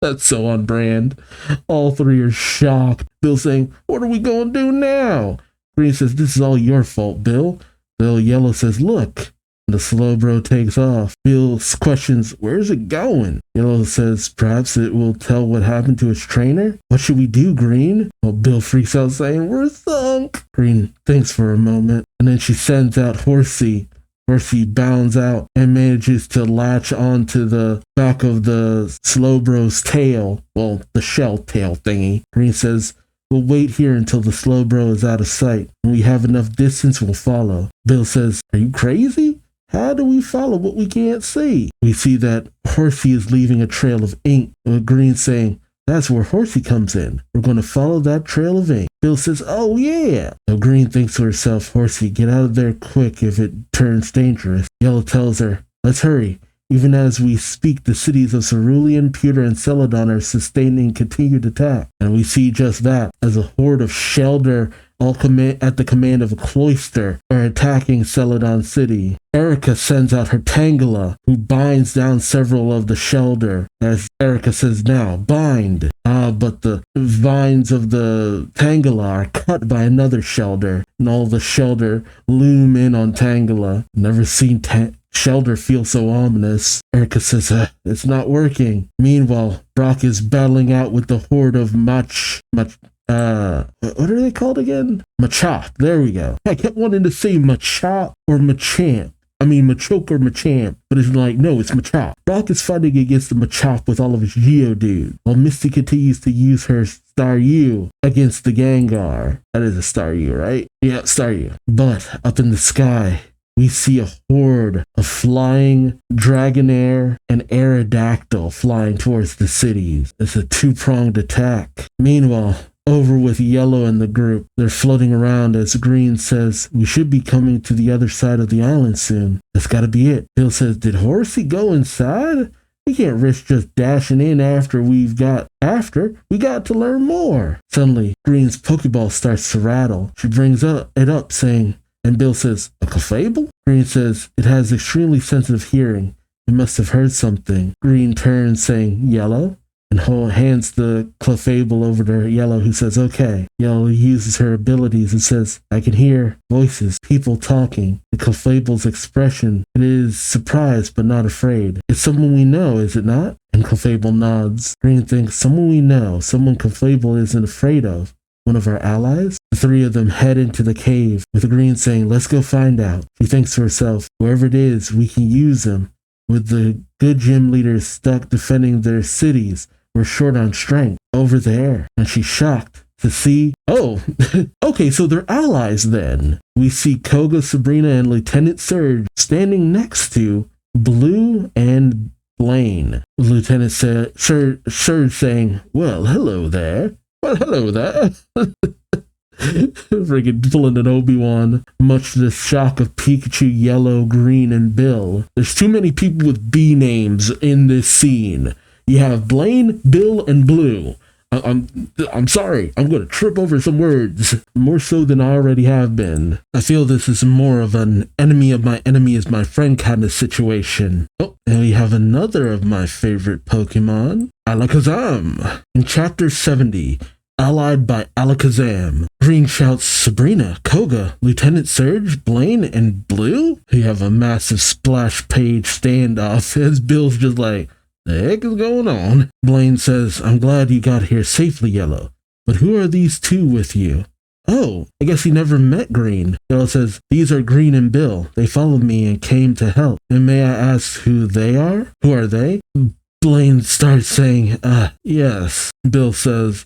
That's so on brand. All three are shocked. Bill saying, what are we going to do now? Green says, this is all your fault, Bill. Yellow says, look. The Slowbro takes off. Bill questions, where's it going? Yellow says, perhaps it will tell what happened to its trainer? What should we do, Green? Well, Bill freaks out saying, we're sunk. Green thinks for a moment, and then she sends out Horsey. Horsey bounds out and manages to latch onto the back of the Slowbro's tail. Well, the shell tail thingy. Green says, we'll wait here until the Slowbro is out of sight. When we have enough distance, we'll follow. Bill says, are you crazy? How do we follow what we can't see? We see that Horsey is leaving a trail of ink, with Green saying, that's where Horsey comes in. We're going to follow that trail of ink. Bill says, oh yeah. So Green thinks to herself, Horsey, get out of there quick if it turns dangerous. Yellow tells her, let's hurry. Even as we speak, the cities of Cerulean, Pewter, and Celadon are sustaining continued attack. And we see just that as a horde of Shelder, all at the command of a Cloister, are attacking Celadon City. Erica sends out her Tangela, who binds down several of the Shelder. As Erica says now, bind. But the vines of the Tangela are cut by another Shelder, and all the Shelder loom in on Tangela. Never seen Shelder feel so ominous. Erica says, it's not working. Meanwhile, Brock is battling out with the horde of what are they called again? Machop. There we go. I kept wanting to say Machop or Machamp. I mean Machoke or Machamp, but it's like, no, it's Machop. Brock is fighting against the Machop with all of his Geodude, while Misty continues to use her Staryu against the Gengar. That is a Staryu, right? Yeah, Staryu. But up in the sky, we see a horde of flying Dragonair and Aerodactyl flying towards the cities. It's a two-pronged attack. Meanwhile, over with Yellow and the group, they're floating around as Green says, we should be coming to the other side of the island soon. That's gotta be it. Bill says, did Horsey go inside? We can't risk just dashing in after we got to learn more. Suddenly, Green's Pokeball starts to rattle. She brings it up saying, and Bill says, a Clefable? Green says, it has extremely sensitive hearing. It must have heard something. Green turns saying, Yellow? And hands the Clefable over to Yellow, who says, okay. Yellow uses her abilities and says, I can hear voices, people talking. The Clefable's expression, it is surprised but not afraid. It's someone we know, is it not? And Clefable nods. Green thinks, someone we know, someone Clefable isn't afraid of. One of our allies? The three of them head into the cave, with Green saying, let's go find out. She thinks to herself, whoever it is, we can use them. With the good gym leaders stuck defending their cities, we're short on strength over there. And she's shocked to see, okay, so they're allies then. We see Koga, Sabrina, and Lieutenant Surge standing next to Blue and Blaine. Lieutenant Surge saying, well, hello there. Friggin' pulling an Obi-Wan, much to the shock of Pikachu, Yellow, Green, and Bill. There's too many people with B names in this scene. You have Blaine, Bill, and Blue. I'm sorry, I'm going to trip over some words, more so than I already have been. I feel this is more of an enemy of my enemy is my friend kind of situation. Oh, and we have another of my favorite Pokemon, Alakazam. In Chapter 70, allied by Alakazam, Green shouts, Sabrina, Koga, Lieutenant Surge, Blaine, and Blue? We have a massive splash page standoff as Bill's just like, the heck is going on? Blaine says, I'm glad you got here safely, Yellow. But who are these two with you? Oh, I guess he never met Green. Yellow says, these are Green and Bill. They followed me and came to help. And may I ask who they are? Who are they? Blaine starts saying, yes. Blue says,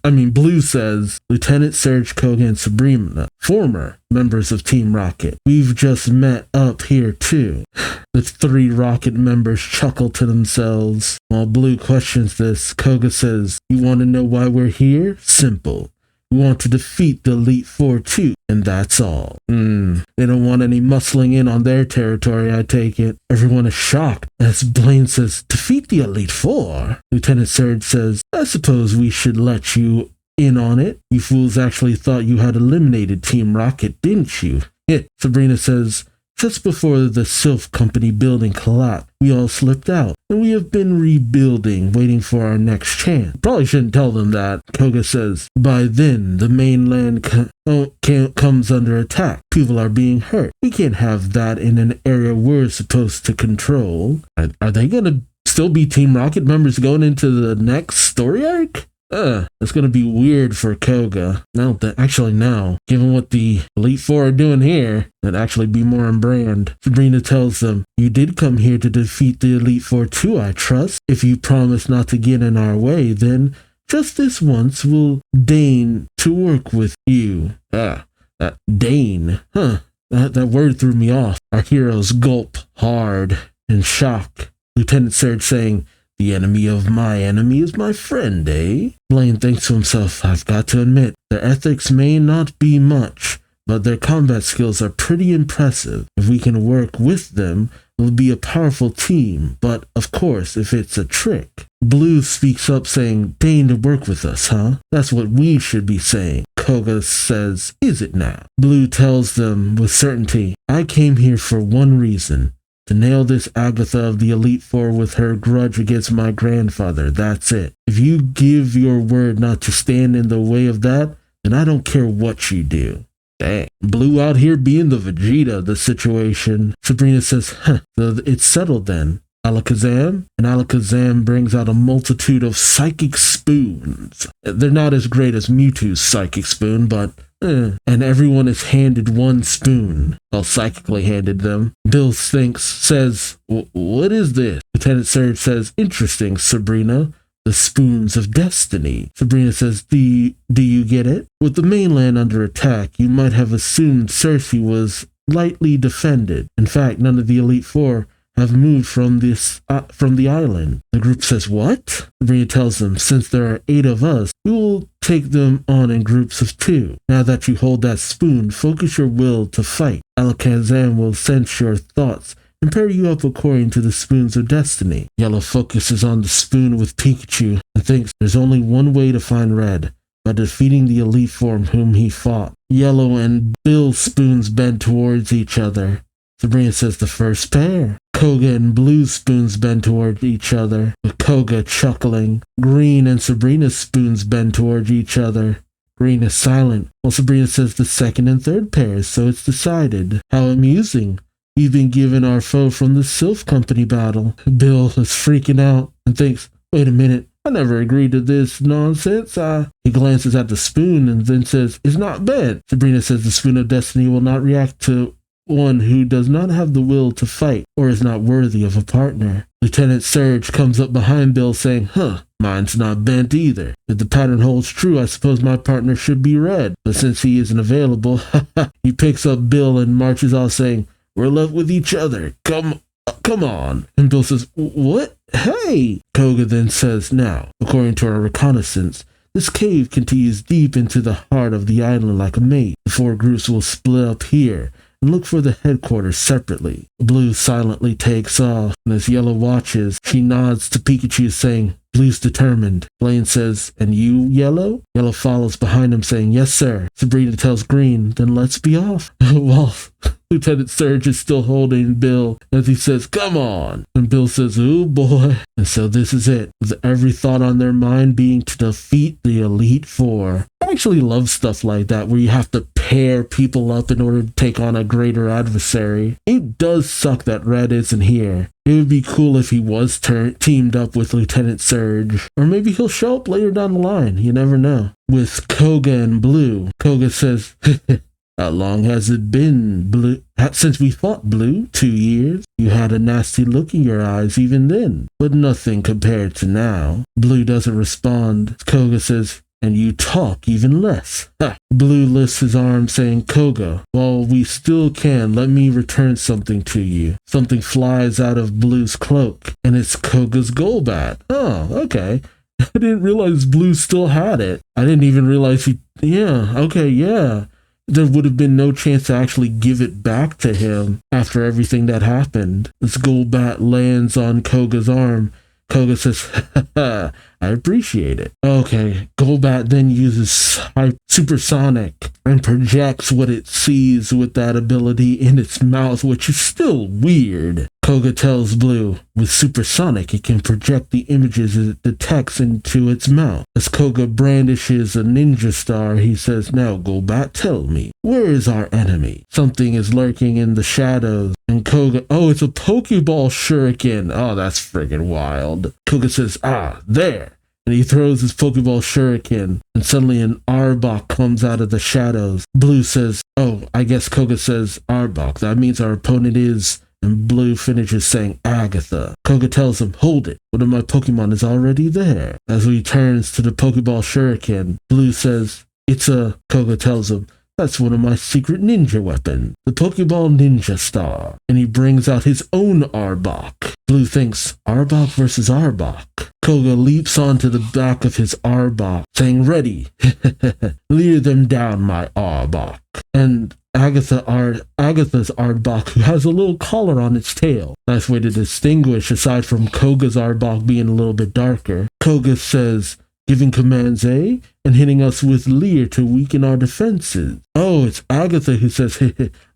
Lieutenant Surge, Koga, and Sabrina, former members of Team Rocket. We've just met up here too. The three Rocket members chuckle to themselves. While Blue questions this, Koga says, you want to know why we're here? Simple. We want to defeat the Elite Four too, and that's all. They don't want any muscling in on their territory, I take it. Everyone is shocked as Blaine says, defeat the Elite Four? Lieutenant Surge says, I suppose we should let you in on it. You fools actually thought you had eliminated Team Rocket, didn't you? Sabrina says, just before the Sylph Company building collapsed, we all slipped out, and we have been rebuilding, waiting for our next chance. Probably shouldn't tell them that. Koga says, by then, the mainland comes under attack. People are being hurt. We can't have that in an area we're supposed to control. Are they going to still be Team Rocket members going into the next story arc? It's gonna be weird for Koga. Given what the Elite Four are doing here, that'd actually be more on brand. Sabrina tells them, you did come here to defeat the Elite Four too, I trust. If you promise not to get in our way, then just this once we'll deign to work with you. Deign. That word threw me off. Our heroes gulp hard in shock. Lieutenant Surge saying, the enemy of my enemy is my friend, eh? Blaine thinks to himself, I've got to admit, their ethics may not be much, but their combat skills are pretty impressive. If we can work with them, we'll be a powerful team, but of course, if it's a trick. Blue speaks up saying, deign to work with us, huh? That's what we should be saying. Koga says, is it now? Blue tells them with certainty, I came here for one reason. To nail this Agatha of the Elite Four with her grudge against my grandfather, that's it. If you give your word not to stand in the way of that, then I don't care what you do. Dang. Blue out here being the Vegeta of the situation. Sabrina says, so it's settled then. Alakazam? And Alakazam brings out a multitude of psychic spoons. They're not as great as Mewtwo's psychic spoon, but and everyone is handed one spoon. Well, psychically handed them. Bill says, what is this? Lieutenant Surge says, interesting, Sabrina. The spoons of destiny. Sabrina says, do you get it? With the mainland under attack, you might have assumed Cersei was lightly defended. In fact, none of the Elite Four have moved from the island. The group says, what? Sabrina tells them, since there are 8 of us, we will take them on in groups of 2. Now that you hold that spoon, focus your will to fight. Alakazam will sense your thoughts and pair you up according to the spoons of destiny. Yellow focuses on the spoon with Pikachu and thinks there's only one way to find Red, by defeating the Elite Four whom he fought. Yellow and Bill's spoons bend towards each other. Sabrina says the first pair. Koga and Blue's spoons bend toward each other, with Koga chuckling. Green and Sabrina's spoons bend toward each other. Green is silent, while Sabrina says the second and third pairs, so it's decided. How amusing. We've been given our foe from the Sylph Company battle. Bill is freaking out and thinks, wait a minute, I never agreed to this nonsense. He glances at the spoon and then says, it's not bent. Sabrina says the spoon of destiny will not react to one who does not have the will to fight or is not worthy of a partner. Lieutenant Surge comes up behind Bill saying, mine's not bent either. If the pattern holds true, I suppose my partner should be Red. But since he isn't available, he picks up Bill and marches off saying, we're left with each other. Come on. And Bill says, what? Hey! Koga then says, now, according to our reconnaissance, this cave continues deep into the heart of the island like a maze. The 4 groups will split up here and look for the headquarters separately. Blue silently takes off, and as Yellow watches, she nods to Pikachu saying, Blue's determined. Blaine says, and you, Yellow? Yellow follows behind him saying, yes, sir. Sabrina tells Green, then let's be off. Well, Lieutenant Surge is still holding Bill as he says, come on. And Bill says, oh boy. And so this is it, with every thought on their mind being to defeat the Elite Four. I actually love stuff like that, where you have to pair people up in order to take on a greater adversary. It does suck that Red isn't here. It would be cool if he was teamed up with Lieutenant Surge. Or maybe he'll show up later down the line, you never know. With Koga and Blue, Koga says, how long has it been, Blue? Since we fought, Blue? 2 years? You had a nasty look in your eyes even then, but nothing compared to now. Blue doesn't respond. Koga says, and you talk even less. Ha! Blue lifts his arm saying, Koga, while we still can, let me return something to you. Something flies out of Blue's cloak, and it's Koga's Golbat. Oh, okay. I didn't realize Blue still had it. I didn't even realize yeah. There would have been no chance to actually give it back to him after everything that happened. This Golbat lands on Koga's arm. Koga says, I appreciate it. Okay, Golbat then uses Supersonic and projects what it sees with that ability in its mouth, which is still weird. Koga tells Blue, with Supersonic, it can project the images it detects into its mouth. As Koga brandishes a ninja star, he says, now Golbat, tell me, where is our enemy? Something is lurking in the shadows. And Koga, it's a Pokeball shuriken. Oh, that's friggin' wild. Koga says, there. And he throws his Pokeball shuriken, and suddenly an Arbok comes out of the shadows. Blue says, I guess Koga says Arbok. That means our opponent is... And Blue finishes saying Agatha. Koga tells him, hold it. One of my Pokemon is already there. As he turns to the Pokeball shuriken, Blue says, Koga tells him, that's one of my secret ninja weapons, the Pokeball Ninja Star. And he brings out his own Arbok. Blue thinks, Arbok versus Arbok. Koga leaps onto the back of his Arbok, saying, ready. Leer them down, my Arbok. And Agatha's Aardbok, who has a little collar on its tail. Nice way to distinguish aside from Koga's Aardbok being a little bit darker. Koga says, giving commands, eh? And hitting us with Leer to weaken our defenses. Oh, it's Agatha who says,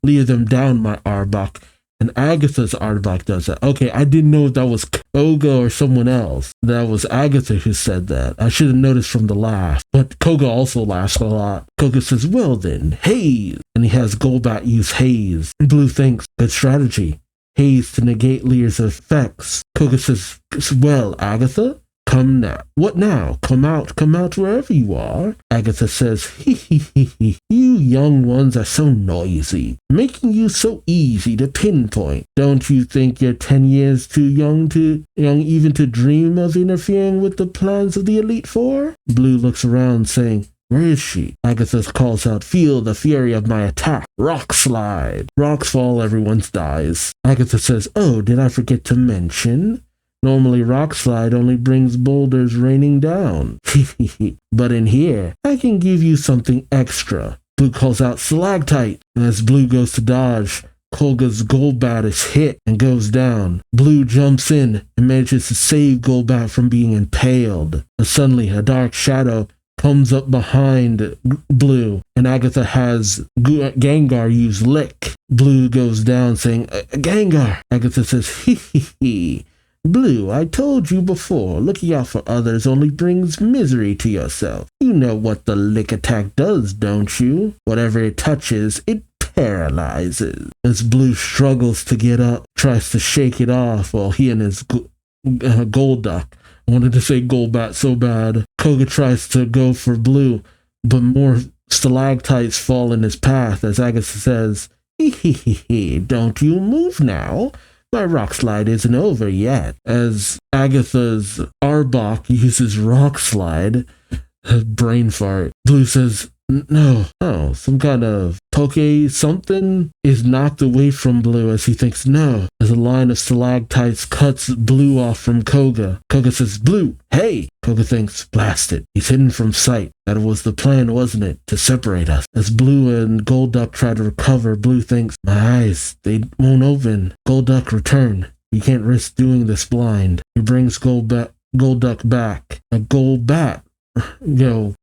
Leer them down, my Aardbok. And Agatha's Aardbok does that. Okay, I didn't know if that was Koga or someone else. That was Agatha who said that. I should have noticed from the laugh. But Koga also laughs a lot. Koga says, well then, haze. And he has Golbat use haze. And Blue thinks, good strategy. Haze to negate Leer's effects. Koga says, well, Agatha? Come now. What now? Come out wherever you are. Agatha says, he. You young ones are so noisy, making you so easy to pinpoint. Don't you think you're 10 years too young even to dream of interfering with the plans of the Elite Four? Blue looks around saying, where is she? Agatha calls out, feel the fury of my attack. Rock slide. Rocks fall, everyone dies. Agatha says, oh, did I forget to mention? Normally, rock slide only brings boulders raining down. But in here, I can give you something extra. Blue calls out stalactite. And as Blue goes to dodge, Koga's Golbat is hit and goes down. Blue jumps in and manages to save Golbat from being impaled. And suddenly, a dark shadow comes up behind Blue, and Agatha has Gengar use Lick. Blue goes down saying, Gengar. Agatha says, hee. Blue, I told you before, looking out for others only brings misery to yourself. You know what the lick attack does, don't you? Whatever it touches, it paralyzes. As Blue struggles to get up, tries to shake it off while he and his Golduck, I wanted to say Golbat so bad. Koga tries to go for Blue, but more stalactites fall in his path as Agatha says, don't you move now. My rock slide isn't over yet. As Agatha's Aardbok uses rock slide, brain fart, Blue says, no, some kind of Poke something is knocked away from Blue as he thinks no. As a line of stalactites cuts Blue off from Koga. Koga says, Blue, hey! Koga thinks, blast it. He's hidden from sight. That was the plan, wasn't it? To separate us. As Blue and Golduck try to recover, Blue thinks, my eyes, they won't open. Golduck, return. You can't risk doing this blind. He brings Golduck back. A Golbat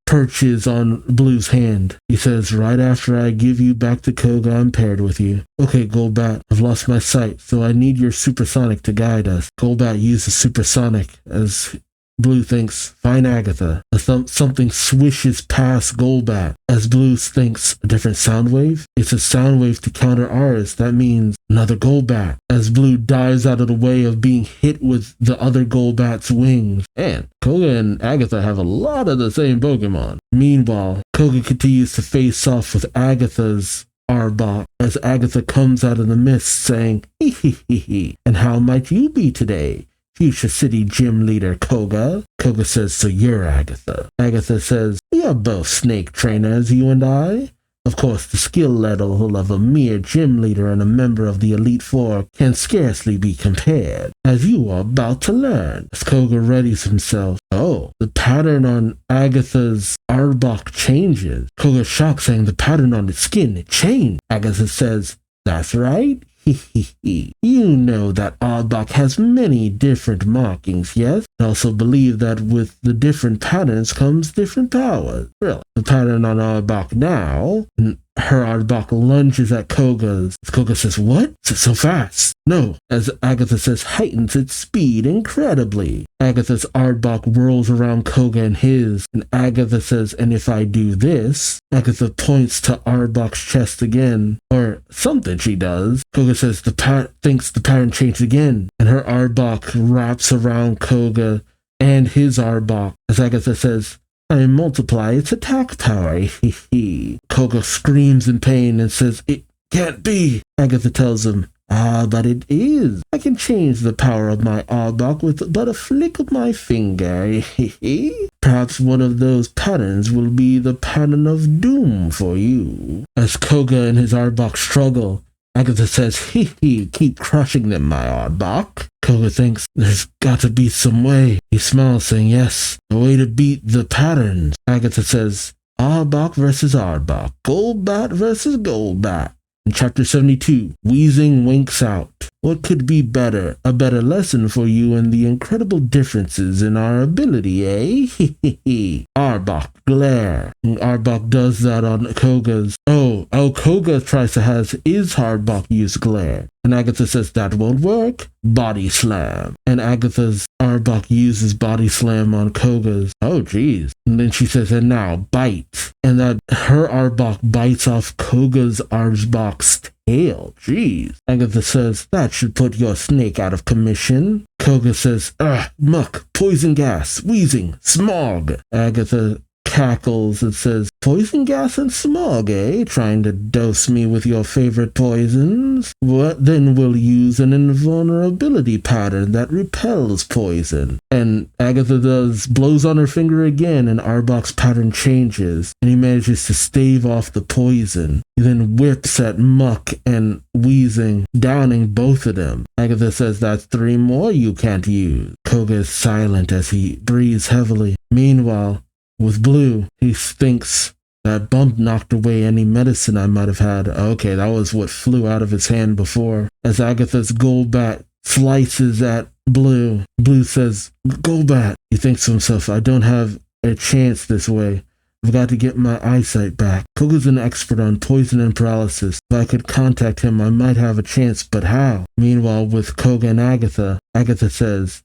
perches on Blue's hand. He says, right after I give you back to Koga, I'm paired with you. Okay, Golbat, I've lost my sight, so I need your supersonic to guide us. Golbat uses supersonic as Blue thinks, fine Agatha. Something swishes past Golbat. As Blue thinks, a different sound wave? It's a sound wave to counter ours. That means another Golbat. As Blue dives out of the way of being hit with the other Golbat's wings. And Koga and Agatha have a lot of the same Pokemon. Meanwhile, Koga continues to face off with Agatha's Aardbok as Agatha comes out of the mist saying, hee. And how might you be today? Future City Gym Leader Koga. Koga says, so you're Agatha. Agatha says, we are both snake trainers, you and I. Of course, the skill level of a mere gym leader and a member of the Elite Four can scarcely be compared, as you are about to learn. As Koga readies himself, oh, the pattern on Agatha's Aardbok changes. Koga shocked, saying the pattern on its skin, it changed. Agatha says, that's right. You know that Aardbok has many different markings, yes? I also believe that with the different patterns comes different powers. Really? The pattern on Aardbok now, her Aardbok lunges at Koga's. Koga says, what? So fast? No. As Agatha says, heightens its speed incredibly. Agatha's Aardbok whirls around Koga and his, and Agatha says, and if I do this, Agatha points to Aardbok's chest again, or something she does. Koga says thinks the pattern changed again, and her Aardbok wraps around Koga and his Aardbok, as Agatha says, I multiply its attack power. Koga screams in pain and says, it can't be. Agatha tells him, but it is. I can change the power of my Aardbok with but a flick of my finger. Perhaps one of those patterns will be the pattern of doom for you. As Koga and his Aardbok struggle, Agatha says, keep crushing them, my Aardbok. Koga thinks, there's got to be some way. He smiles, saying, yes, a way to beat the patterns. Agatha says, Arbok versus Arbok. Golbat versus Golbat. In Chapter 72, Wheezing winks out. What could be better? A better lesson for you in the incredible differences in our ability, eh? Arbok, glare. Arbok does that on Koga's. Koga tries to have his Arbok use glare. And Agatha says that won't work. Body slam. And Agatha's Arbok uses body slam on Koga's. Oh, geez. And then she says, and now bite. And that her Arbok bites off Koga's Arbok's tail. Jeez. Agatha says, that should put your snake out of commission. Koga says, muck, poison gas, wheezing, smog. Agatha cackles and says, poison gas and smog, eh? Trying to dose me with your favorite poisons? What then we'll use an invulnerability pattern that repels poison. And Agatha blows on her finger again, and Arbok's pattern changes, and he manages to stave off the poison. He then whips at Muck and Wheezing, downing both of them. Agatha says that's 3 more you can't use. Koga is silent as he breathes heavily. Meanwhile, with Blue, he thinks that bump knocked away any medicine I might have had. Okay, that was what flew out of his hand before. As Agatha's Golbat slices at Blue, Blue says, Golbat. He thinks to himself, I don't have a chance this way. I've got to get my eyesight back. Koga's an expert on poison and paralysis. If I could contact him, I might have a chance, but how? Meanwhile, with Koga and Agatha, Agatha says,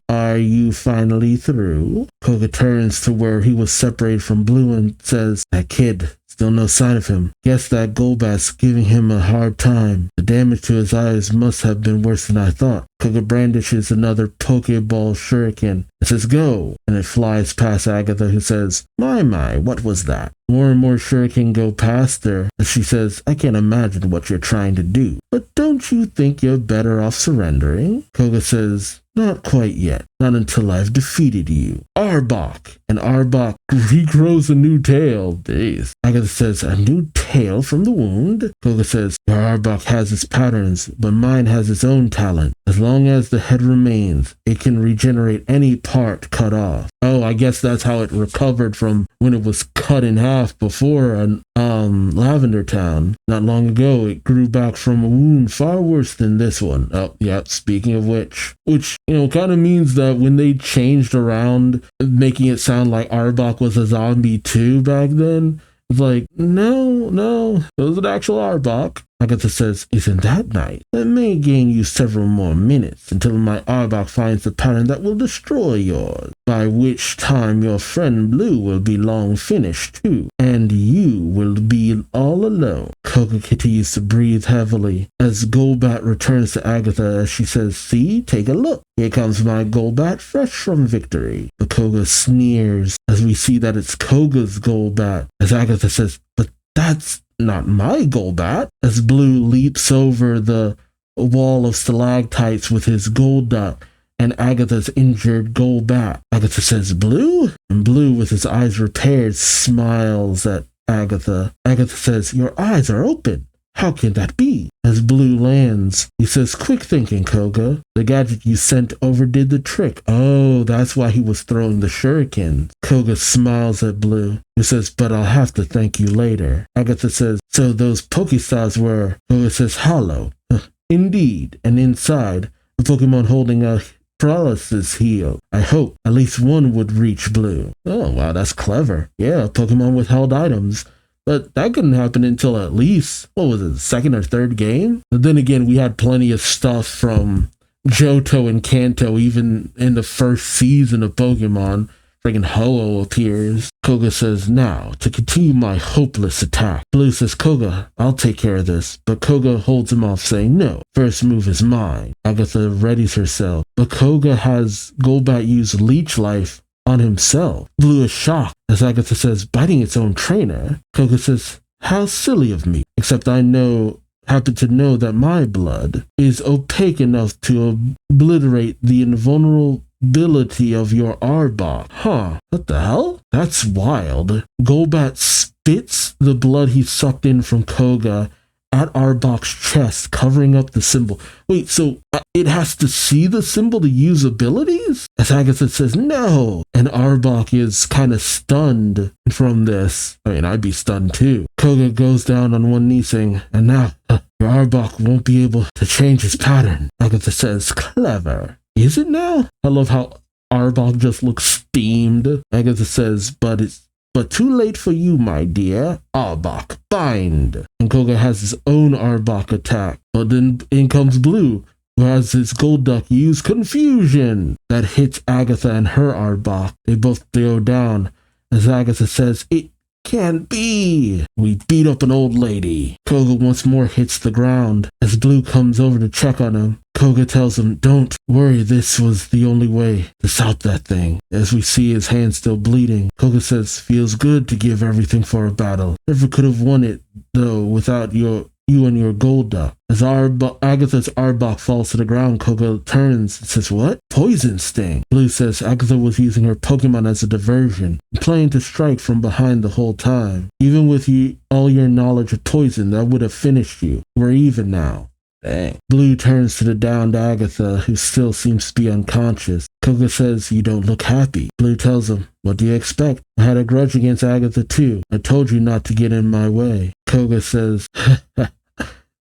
are you finally through? Koga turns to where he was separated from Blue and says, that kid, still no sign of him. Guess that Golbat's giving him a hard time. The damage to his eyes must have been worse than I thought. Koga brandishes another Pokeball shuriken and says, go, and it flies past Agatha, who says, my, what was that? More and more shuriken go past her as she says, I can't imagine what you're trying to do. But don't you think you're better off surrendering? Koga says, not quite yet. Not until I've defeated you. Arbok! And Arbok regrows a new tail. Jeez. Agatha says, a new tail from the wound? Koga says, your Arbok has its patterns, but mine has its own talent. As long as the head remains, it can regenerate any part cut off. Oh, I guess that's how it recovered from when it was cut in half before in Lavender Town. Not long ago, it grew back from a wound far worse than this one. Oh, yeah, speaking of which, kind of means that when they changed around, making it sound like Arbok was a zombie too back then, it's like, no, it was an actual Arbok. Agatha says, isn't that nice? That may gain you several more minutes until my Arbok finds the pattern that will destroy yours, by which time your friend Blue will be long finished too, and you will be all alone. Koga continues to breathe heavily as Golbat returns to Agatha as she says, see, take a look. Here comes my Golbat fresh from victory. But Koga sneers as we see that it's Koga's Golbat, as Agatha says, but that's not my Golbat, as Blue leaps over the wall of stalactites with his Golduck and Agatha's injured Golbat. Agatha says, Blue? And Blue, with his eyes repaired, smiles at Agatha. Agatha says, your eyes are open. How can that be? As Blue lands, he says, quick thinking, Koga. The gadget you sent over did the trick. Oh, that's why he was throwing the shurikens. Koga smiles at Blue, who says, but I'll have to thank you later. Agatha says, so those Pokestops were... Koga says, hollow. Indeed, and inside, a Pokemon holding a paralysis heal. I hope at least one would reach Blue. Oh, wow, that's clever. Yeah, Pokemon withheld items. But that couldn't happen until at least, what was it, second or third game? But then again, we had plenty of stuff from Johto and Kanto, even in the first season of Pokemon. Friggin' Ho-Oh appears. Koga says, now, to continue my hopeless attack. Blue says, Koga, I'll take care of this. But Koga holds him off, saying, no, first move is mine. Agatha readies herself. But Koga has Golbat use Leech Life on himself. Blue is shocked as Agatha says, biting its own trainer. Koga says, how silly of me. Except I happen to know that my blood is opaque enough to obliterate the invulnerability of your Arbok. Huh, what the hell? That's wild. Golbat spits the blood he sucked in from Koga at Arbok's chest, covering up the symbol. Wait, so it has to see the symbol to use abilities? As Agatha says, no. And Arbok is kind of stunned from this. I mean, I'd be stunned too. Koga goes down on one knee saying, and now, your Arbok won't be able to change his pattern. Agatha says, clever. Is it now? I love how Arbok just looks steamed. Agatha says, but too late for you, my dear. Arbok, bind. And Koga has his own Arbok attack. But then in comes Blue, who has his Golduck use Confusion. That hits Agatha and her Arbok. They both go down. As Agatha says, it can't be. We beat up an old lady. Koga once more hits the ground. As Blue comes over to check on him, Koga tells him, don't worry, this was the only way to stop that thing. As we see his hand still bleeding, Koga says, feels good to give everything for a battle. Never could have won it, though, without you and your Golduck. As Agatha's Arbok falls to the ground, Koga turns and says, what? Poison Sting. Blue says Agatha was using her Pokemon as a diversion, planning to strike from behind the whole time. Even with all your knowledge of poison, that would have finished you. We're even now. Dang. Blue turns to the downed Agatha, who still seems to be unconscious. Koga says, you don't look happy. Blue tells him, what do you expect? I had a grudge against Agatha too. I told you not to get in my way. Koga says,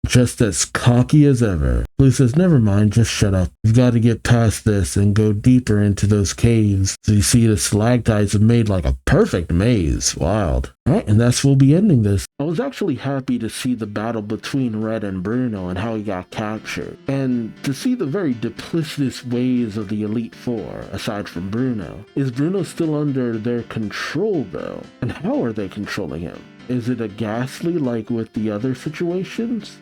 just as cocky as ever. Blue says, never mind, just shut up. You've got to get past this and go deeper into those caves. So you see the stalactites have made like a perfect maze. Wild. Alright, and that's we'll be ending this. I was actually happy to see the battle between Red and Bruno and how he got captured. And to see the very duplicitous ways of the Elite Four, aside from Bruno. Is Bruno still under their control though? And how are they controlling him? Is it a ghastly like with the other situations?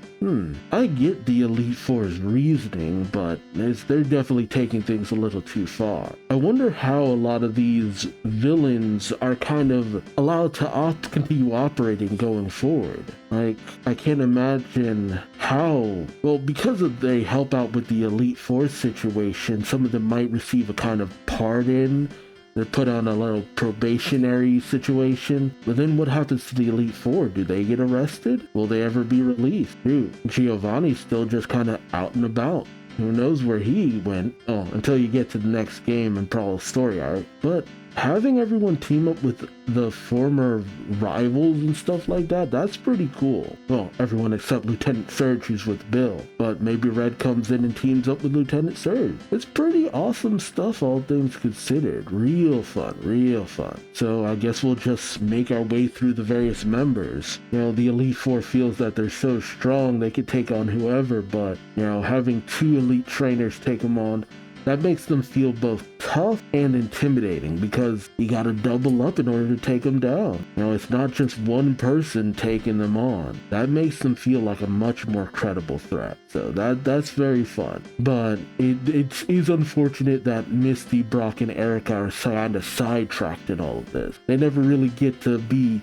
I get the Elite Four's reasoning, but they're definitely taking things a little too far. I wonder how a lot of these villains are kind of allowed to continue operating going forward. Like, I can't imagine how. Well, because they help out with the Elite Four situation, some of them might receive a kind of pardon. They're put on a little probationary situation. But then what happens to the Elite Four? Do they get arrested? Will they ever be released? Dude, Giovanni's still just kind of out and about. Who knows where he went? Oh, until you get to the next game and probably story arc. But having everyone team up with the former rivals and stuff like that, that's pretty cool. Well, everyone except Lieutenant Surge, who's with Bill. But maybe Red comes in and teams up with Lieutenant Surge. It's pretty awesome stuff, all things considered. Real fun, real fun. So I guess we'll just make our way through the various members. You know, the Elite Four feels that they're so strong they could take on whoever, but, you know, having two elite trainers take them on, that makes them feel both tough and intimidating because you gotta double up in order to take them down. You know, it's not just one person taking them on. That makes them feel like a much more credible threat. So that's very fun. But it is unfortunate that Misty, Brock, and Erica are kind of sidetracked in all of this. They never really get to be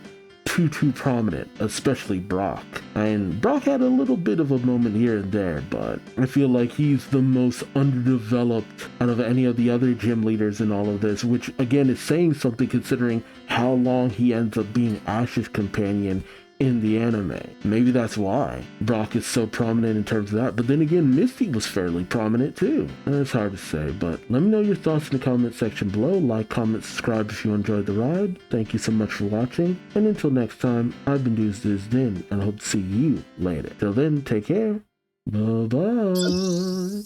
too prominent, especially Brock. And Brock had a little bit of a moment here and there, but I feel like he's the most underdeveloped out of any of the other gym leaders in all of this, which again is saying something considering how long he ends up being Ash's companion in the anime. Maybe that's why Brock is so prominent in terms of that. But then again, Misty was fairly prominent too. And it's hard to say, but let me know your thoughts in the comment section below. Like, comment, subscribe if you enjoyed the ride. Thank you so much for watching. And until next time, I've been Duuz-Diz-Din, and I hope to see you later. Till then, take care. Bye-bye.